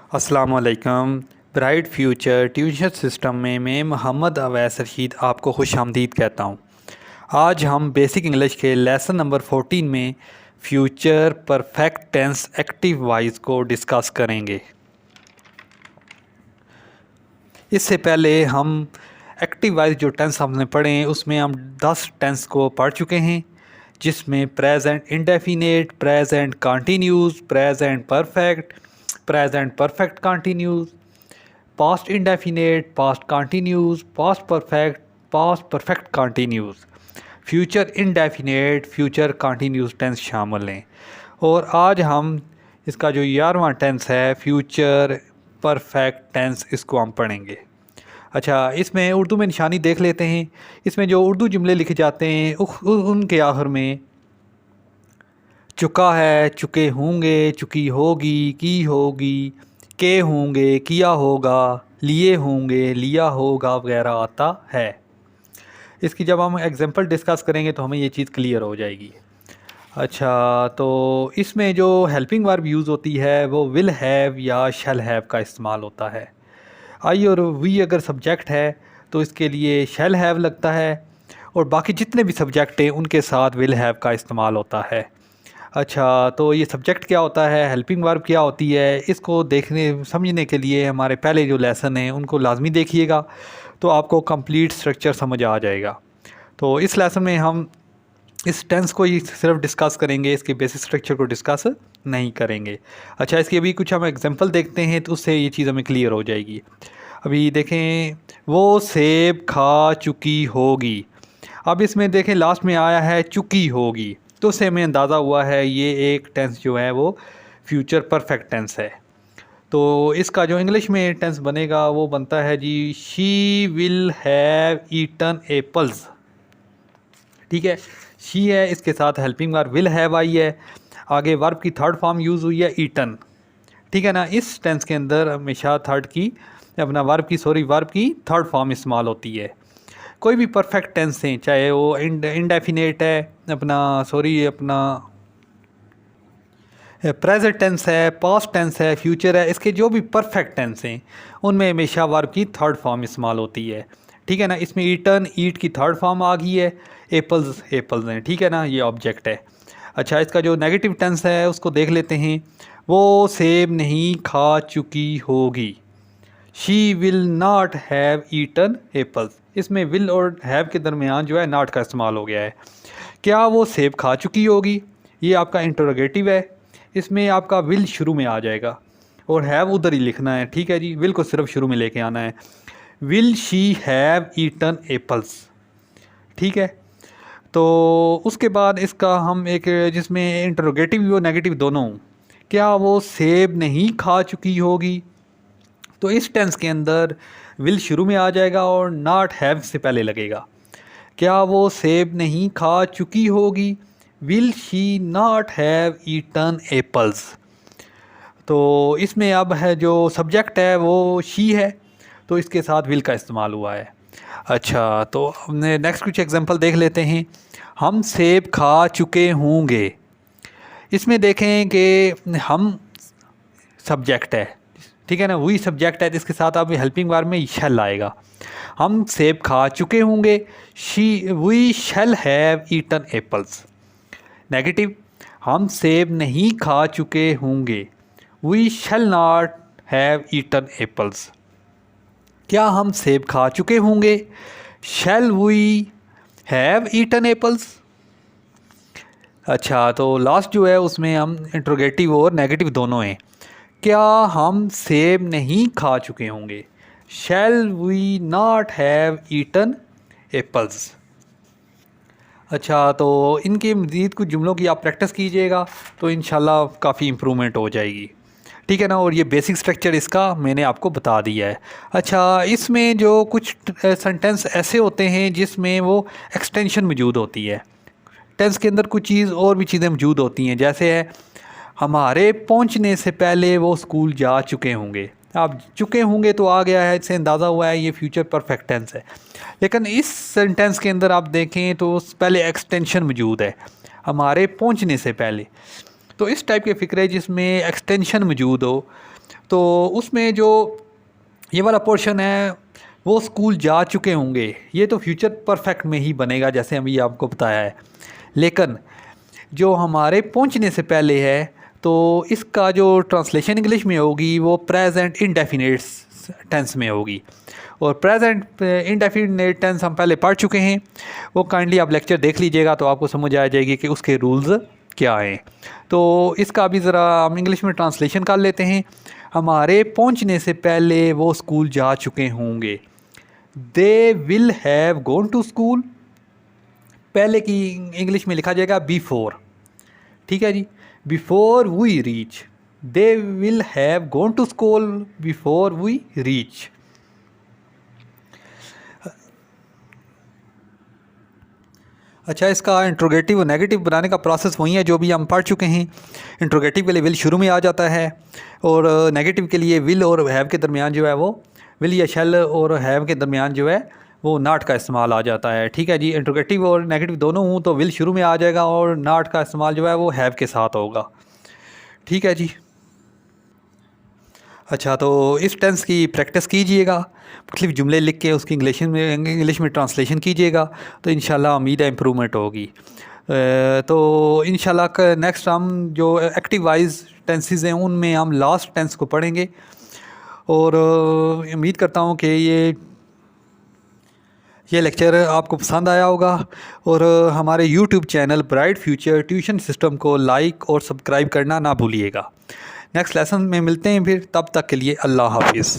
अस्सलामुअलैकुम। Bright future tuition system में मैं मोहम्मद अवैस रशीद आपको खुशामदीद कहता हूँ। आज हम बेसिक इंग्लिश के लेसन नंबर 14 में future perfect tense active voice को डिस्कस करेंगे। इससे पहले हम एक्टिव वॉइस जो टेंस हमने पढ़े हैं उसमें हम 10 टेंस को पढ़ चुके हैं, जिसमें present indefinite, present continuous, present perfect, present perfect continuous, past indefinite, past continuous, past perfect, past perfect continuous, future indefinite, future continuous tense शामिल हैं। और आज हम इसका जो 11वां टेंस है फ्यूचर परफेक्ट टेंस, इसको हम पढ़ेंगे। अच्छा, इसमें उर्दू में निशानी देख लेते हैं। इसमें जो उर्दू जुमले लिखे जाते हैं उनके आखिर में चुका है, चुके होंगे, चुकी होगी, की होगी, के होंगे, किया होगा, लिए होंगे, लिया होगा वगैरह आता है। इसकी जब हम एग्जांपल डिस्कस करेंगे तो हमें ये चीज़ क्लियर हो जाएगी। अच्छा, तो इसमें जो हेल्पिंग वर्ब यूज़ होती है वो विल हैव या शैल हैव का इस्तेमाल होता है। आई और वी अगर सब्जेक्ट है तो इसके लिए शैल हैव लगता है, और बाकी जितने भी सब्जेक्ट हैं उनके साथ विल हैव का इस्तेमाल होता है। अच्छा, तो ये सब्जेक्ट क्या होता है, हेल्पिंग वर्ब क्या होती है, इसको देखने समझने के लिए हमारे पहले जो लेसन हैं उनको लाजमी देखिएगा, तो आपको कंप्लीट स्ट्रक्चर समझ आ जाएगा। तो इस लेसन में हम इस टेंस को ही सिर्फ डिस्कस करेंगे, इसके बेसिक स्ट्रक्चर को डिस्कस नहीं करेंगे। अच्छा, इसकी अभी कुछ हम एग्जांपल देखते हैं तो उससे ये चीज़ हमें क्लियर हो जाएगी। अभी देखें, वो सेब खा चुकी होगी। अब इसमें देखें लास्ट में आया है चुकी होगी, तो उससे हमें अंदाज़ा हुआ है ये एक टेंस जो है वो फ्यूचर परफेक्ट टेंस है। तो इसका जो इंग्लिश में टेंस बनेगा वो बनता है जी she will have eaten apples. ठीक है, शी है, इसके साथ हेल्पिंग वर्ब विल हैव आई है, आगे वर्ब की थर्ड फॉर्म यूज़ हुई है ईटन। ठीक है ना, इस टेंस के अंदर हमेशा वर्ब की थर्ड फॉर्म इस्तेमाल होती है। कोई भी परफेक्ट टेंस हैं, चाहे वो इंडेफिनेट है, अपना प्रेजेंट टेंस है, पास्ट टेंस है, फ्यूचर है, इसके जो भी परफेक्ट टेंस हैं उनमें हमेशा वर्ब की थर्ड फॉर्म इस्तेमाल होती है। ठीक है ना, इसमें ईटन, ईट की थर्ड फॉर्म आ गई है, एप्पल्स, एप्पल्स हैं। ठीक है ना, ये ऑब्जेक्ट है। अच्छा, इसका जो नेगेटिव टेंस है उसको देख लेते हैं। वो सेब नहीं खा चुकी होगी। She will not have eaten apples. इसमें विल और हैव के दरमियान जो है नॉट का इस्तेमाल हो गया है। क्या वो सेब खा चुकी होगी, ये आपका इंटरोगेटिव है, इसमें आपका विल शुरू में आ जाएगा और हैव उधर ही लिखना है। ठीक है जी, विल को सिर्फ शुरू में लेके आना है। Will she have eaten apples. ठीक है, तो उसके बाद इसका हम एक जिसमें इंटरोगेटिव भी और नेगेटिव दोनों हों, क्या वो सेब नहीं खा चुकी होगी, तो इस टेंस के अंदर विल शुरू में आ जाएगा और नॉट हैव से पहले लगेगा। क्या वो सेब नहीं खा चुकी होगी, will she not have eaten apples. तो इसमें अब है जो सब्जेक्ट है वो शी है, तो इसके साथ विल का इस्तेमाल हुआ है। अच्छा, तो हमने नेक्स्ट कुछ एग्जांपल देख लेते हैं। हम सेब खा चुके होंगे। इसमें देखें कि हम सब्जेक्ट है, ठीक है ना, वही सब्जेक्ट है जिसके साथ आप हेल्पिंग वर्ब में शैल आएगा। हम सेब खा चुके होंगे, we shall have eaten apples. Negative, हम सेब नहीं खा चुके होंगे, we shall not have eaten apples. क्या हम सेब खा चुके होंगे, shall we have eaten apples. अच्छा, तो लास्ट जो है उसमें हम इंट्रोगेटिव और नेगेटिव दोनों हैं। क्या हम सेब नहीं खा चुके होंगे, shall we not have eaten apples. अच्छा, तो इनके मज़ीद कुछ जुमलों की आप प्रैक्टिस कीजिएगा तो इंशाल्लाह काफ़ी इम्प्रूवमेंट हो जाएगी। ठीक है ना, और ये बेसिक स्ट्रक्चर इसका मैंने आपको बता दिया है। अच्छा, इसमें जो कुछ सेंटेंस ऐसे होते हैं जिसमें वो एक्सटेंशन मौजूद होती है। टेंस के अंदर कुछ चीज़ और भी चीज़ें मौजूद होती हैं, जैसे है हमारे पहुंचने से पहले वो स्कूल जा चुके होंगे। आप चुके होंगे तो आ गया है, इससे अंदाज़ा हुआ है ये फ्यूचर परफेक्ट टेंस है। लेकिन इस सेंटेंस के अंदर आप देखें तो पहले एक्सटेंशन मौजूद है, हमारे पहुंचने से पहले। तो इस टाइप के फ़िक्र है जिसमें एक्सटेंशन मौजूद हो, तो उसमें जो ये वाला पोर्शन है वो स्कूल जा चुके होंगे, ये तो फ्यूचर परफेक्ट में ही बनेगा जैसे अभी आपको बताया है। लेकिन जो हमारे पहुंचने से पहले है तो इसका जो ट्रांसलेशन इंग्लिश में होगी वो प्रेजेंट इंडेफिनिट टेंस में होगी। और प्रेजेंट इंडेफिनिट टेंस हम पहले पढ़ चुके हैं, वो काइंडली आप लेक्चर देख लीजिएगा तो आपको समझ आ जाएगी कि उसके रूल्स क्या हैं। तो इसका अभी ज़रा हम इंग्लिश में ट्रांसलेशन कर लेते हैं। हमारे पहुंचने से पहले वो स्कूल जा चुके होंगे। They will have gone to school, पहले की इंग्लिश में लिखा जाएगा बिफोर, ठीक है जी, before we reach. They will have gone to school before we reach. अच्छा, इसका इंट्रोगेटिव और नेगेटिव बनाने का प्रोसेस वही है जो भी हम पढ़ चुके हैं। इंट्रोगेटिव के लिए विल शुरू में आ जाता है और नेगेटिव के लिए विल और हैव के दरमियान जो है वो विल या शैल और हैव के दरमियान जो है वो नाट का इस्तेमाल आ जाता है, ठीक है जी। इंट्रोगेटिव और नेगेटिव दोनों हूँ तो विल शुरू में आ जाएगा और नाट का इस्तेमाल जो है वो हैव के साथ होगा, ठीक है जी। अच्छा, तो इस टेंस की प्रैक्टिस कीजिएगा, मुख्तलिफ जुमले लिख के उसकी इंग्लिश में ट्रांसलेशन कीजिएगा तो इंशाल्लाह उम्मीद है इम्प्रूवमेंट होगी। तो इंशाल्लाह नेक्स्ट हम जो एक्टिव वाइज टेंसेस हैं उनमें हम लास्ट टेंस को पढ़ेंगे। और उम्मीद करता हूँ कि ये लेक्चर आपको पसंद आया होगा और हमारे YouTube channel bright future tuition system को लाइक और सब्सक्राइब करना ना भूलिएगा। नेक्स्ट लेसन में मिलते हैं फिर, तब तक के लिए अल्लाह हाफिज़।